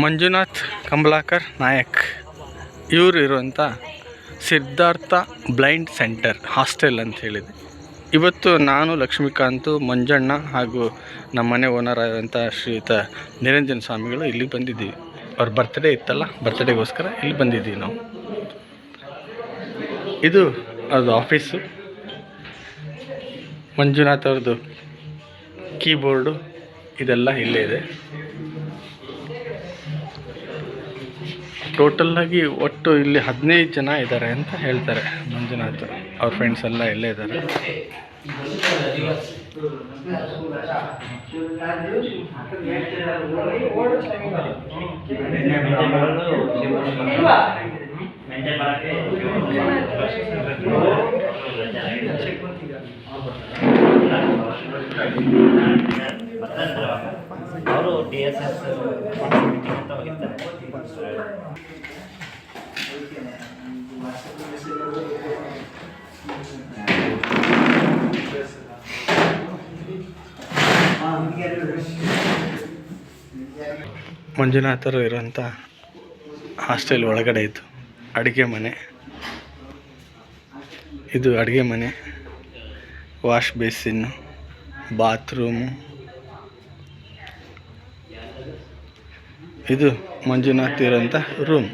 ಮಂಜುನಾಥ್ ಕಂಬ್ಲಾಕರ್ ನಾಯಕ್ ಇವರು ಇರುವಂಥ Siddhartha blind centre hostel ಅಂತ ಹೇಳಿದೆ. ಇವತ್ತು ನಾನು ಲಕ್ಷ್ಮೀಕಾಂತ್, ಮಂಜಣ್ಣ ಹಾಗೂ ನಮ್ಮ ಮನೆ ಓನರ್ ಆದಂಥ ಶ್ರೀಯುತ ನಿರಂಜನ ಸ್ವಾಮಿಗಳು ಇಲ್ಲಿಗೆ ಬಂದಿದ್ದೀವಿ. ಅವ್ರ ಬರ್ತ್ಡೇ ಇತ್ತಲ್ಲ, ಬರ್ತ್ಡೇಗೋಸ್ಕರ ಇಲ್ಲಿ ಬಂದಿದ್ದೀವಿ ನಾವು. ಇದು ಅದು ಆಫೀಸು. ಮಂಜುನಾಥ್ ಅವ್ರದ್ದು ಕೀಬೋರ್ಡು ಇದೆಲ್ಲ ಇಲ್ಲೇ ಇದೆ. ಟೋಟಲ್ಲಾಗಿ ಒಟ್ಟು ಇಲ್ಲಿ 15 ಜನ ಇದ್ದಾರೆ ಅಂತ ಹೇಳ್ತಾರೆ. ಮಂಜುನಾಥ್ ಅವ್ರ ಫ್ರೆಂಡ್ಸ್ ಎಲ್ಲ ಇಲ್ಲೇ ಇದ್ದಾರೆ. ಅವರು DSS ಅಂತ ಹೋಗಿರ್ತಾರೆ. ಮಂಜುನಾಥರು ಇರುವಂಥ ಹಾಸ್ಟೆಲ್ ಒಳಗಡೆ ಇತ್ತು ಅಡುಗೆ ಮನೆ. ಇದು ಅಡುಗೆ ಮನೆ, ವಾಶ್ ಬೇಸಿನ್ನು, ಬಾತ್ರೂಮು. ಇದು ಮಂಜುನಾಥ್ ಇರೋಂಥ ರೂಮ್.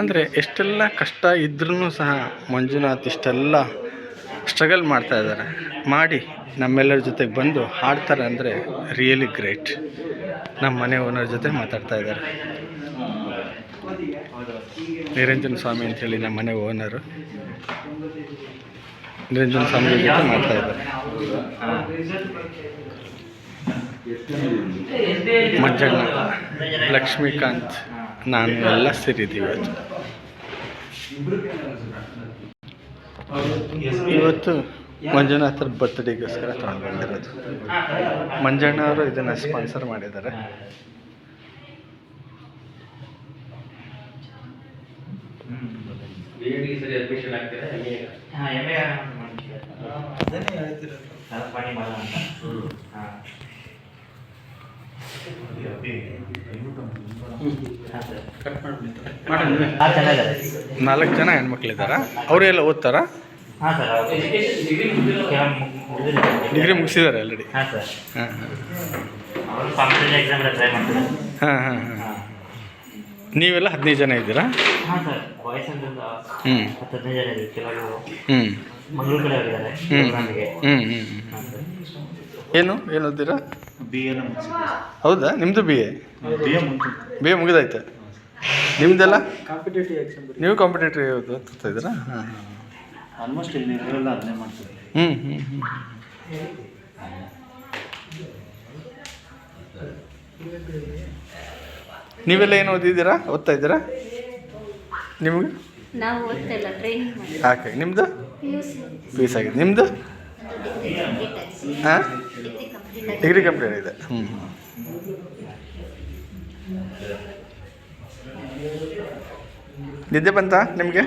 ಅಂದರೆ ಎಷ್ಟೆಲ್ಲ ಕಷ್ಟ ಇದ್ರೂ ಸಹ ಮಂಜುನಾಥ್ ಇಷ್ಟೆಲ್ಲ ಸ್ಟ್ರಗಲ್ ಮಾಡ್ತಾ ಇದ್ದಾರೆ. ಮಾಡಿ ನಮ್ಮೆಲ್ಲರ ಜೊತೆಗೆ ಬಂದು ಹಾಡ್ತಾರೆ ಅಂದರೆ ರಿಯಲಿ ಗ್ರೇಟ್. ನಮ್ಮ ಮನೆ ಓನರ್ ಜೊತೆ ಮಾತಾಡ್ತಾ ಇದ್ದಾರೆ. ನಿರಂಜನ ಸ್ವಾಮಿ ಅಂಥೇಳಿ ನಮ್ಮ ಮನೆ ಓನರು. ನಿರಂಜನ ಸ್ವಾಮಿ ಜೊತೆ ಮಾಡ್ತಾ ಇದ್ದಾರೆ. ಮಂಜಣ್ಣ, ಲಕ್ಷ್ಮೀಕಾಂತ್, ನಾನು ಎಲ್ಲ ಸೇರಿದ್ದೀವಿ ಇವತ್ತು. ಮಂಜುನಾಥರ ಬರ್ತ್ಡೇಗೋಸ್ಕರ ತೊಗೊಂಡು ಬಂದಿರೋದು. ಮಂಜಣ್ಣ ಅವರು ಇದನ್ನು ಸ್ಪಾನ್ಸರ್ ಮಾಡಿದ್ದಾರೆ. ನಾಲ್ಕು ಜನ ಹೆಣ್ಮಕ್ಳಿದ್ದಾರಾ? ಅವರೆಲ್ಲ ಓದ್ತಾರಾ? Degree ಮುಗಿಸಿದ್ದಾರೆ already. ಹಾಂ ಹಾಂ ಹಾಂ ಹಾಂ. ನೀವೆಲ್ಲ 15 ಜನ ಇದ್ದೀರಾ? ಹ್ಞೂ ಏನು ಏನು ಓದ್ತೀರಾ? BA. ಹೌದಾ? ನಿಮ್ಮದು BA ಮುಗಿದಾಯ್ತು. ನಿಮ್ಮದೆಲ್ಲ ಕಾಂಪಿಟೇಟಿವ್ ಎಕ್ಸಾಮ್. ನೀವು ಕಾಂಪಿಟೇಟಿವ್ ಓದ್ತಾ ಇದ್ದೀರಾ? ಹಾಂ ಹಾಂ. ಆಲ್ಮೋಸ್ಟ್ ಇಲ್ಲಿ ಇರೋಲ್ಲ ಅದನ್ನೇ ಮಾಡ್ತೀವಿ. ನೀವೆಲ್ಲ ಏನು ಓದಿದ್ದೀರಾ? ಓದ್ತಾ ಇದ್ದೀರಾ? ನಿಮ್ಗೆ ನಾವು ಓದ್ತಿಲ್ಲ, ಟ್ರೈನಿಂಗ್ ಮಾಡಿ. ಓಕೆ. ನಿಮ್ಮದು ಪೀಸ್ ಆಗಿದೆ. ನಿಮ್ಮದು ಹಾಂ ಡಿಗ್ರಿ ಕಂಪ್ಲೀಟ್ ಆಗಿದೆ. ನಿದ್ದೆ ಬಂತಾ ನಿಮಗೆ?